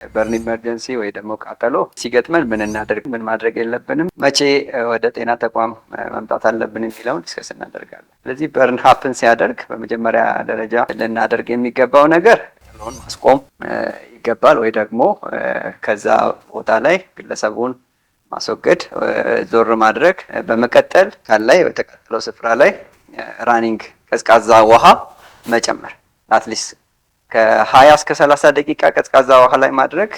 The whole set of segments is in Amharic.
በርን ኢመርጀንሲ ወይ ደግሞ ቃጠሎ ሲገጥመን ምን እናደርግ፣ ምን ማድረግ የለብንም፣ መቼ ወደ ጤና ተቋም መምጣት አለብን የሚለውን ዲስከስ እናደርጋለን። ስለዚህ በርን ሀፕን ሲያደርግ በመጀመሪያ ደረጃ ልናደርግ የሚገባው ነገር ማስቆም ይገባል፣ ወይ ደግሞ ከዛ ቦታ ላይ ግለሰቡን ማስወገድ፣ ዞር ማድረግ። በመቀጠል ካላይ በተቃጠለው ስፍራ ላይ ራኒንግ ቀዝቃዛ ውሃ መጨመር አትሊስት ከ20 እስከ 30 ደቂቃ ቀዝቃዛ ውሃ ላይ ማድረግ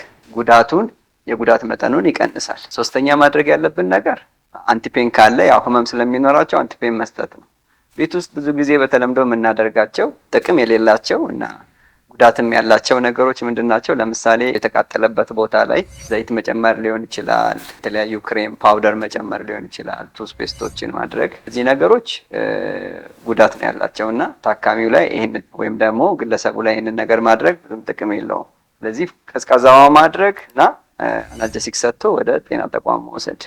የጉዳት መጠኑን ይቀንሳል። ሶስተኛ ማድረግ ያለብን ነገር አንቲፔን ካለ ያው ህመም ስለሚኖራቸው አንቲፔን መስጠት ነው። ቤት ውስጥ ብዙ ጊዜ በተለምዶ የምናደርጋቸው ጥቅም የሌላቸው እና ጉዳትም ያላቸው ነገሮች ምንድናቸው? ለምሳሌ የተቃጠለበት ቦታ ላይ ዘይት መጨመር ሊሆን ይችላል፣ የተለያዩ ክሬም ፓውደር መጨመር ሊሆን ይችላል፣ ቱስፔስቶችን ማድረግ። እዚህ ነገሮች ጉዳት ነው ያላቸው እና ታካሚው ላይ ይሄንን ወይም ደግሞ ግለሰቡ ላይ ይሄንን ነገር ማድረግ ብዙም ጥቅም የለውም። ስለዚህ ቀዝቃዛዋ ማድረግ እና አናልጀሲክ ሰጥቶ ወደ ጤና ተቋም መውሰድ።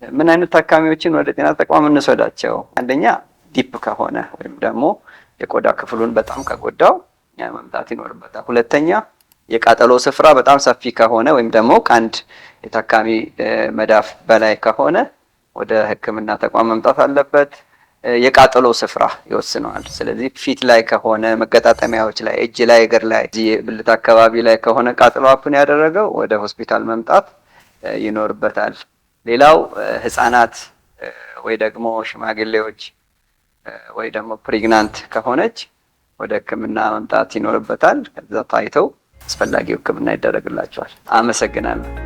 ምን አይነት ታካሚዎችን ወደ ጤና ተቋም እንወስዳቸው? አንደኛ ዲፕ ከሆነ ወይም ደግሞ የቆዳ ክፍሉን በጣም ከጎዳው መምጣት ይኖርበታል። ሁለተኛ የቃጠሎ ስፍራ በጣም ሰፊ ከሆነ ወይም ደግሞ ከአንድ የታካሚ መዳፍ በላይ ከሆነ ወደ ሕክምና ተቋም መምጣት አለበት። የቃጠሎ ስፍራ ይወስነዋል። ስለዚህ ፊት ላይ ከሆነ መገጣጠሚያዎች ላይ፣ እጅ ላይ፣ እግር ላይ፣ ብልት አካባቢ ላይ ከሆነ ቃጠሎ አፕን ያደረገው ወደ ሆስፒታል መምጣት ይኖርበታል። ሌላው ህፃናት ወይ ደግሞ ሽማግሌዎች ወይ ደግሞ ፕሬግናንት ከሆነች ወደ ህክምና መምጣት ይኖርበታል። ከዛ ታይተው አስፈላጊው ህክምና ይደረግላቸዋል። አመሰግናለሁ።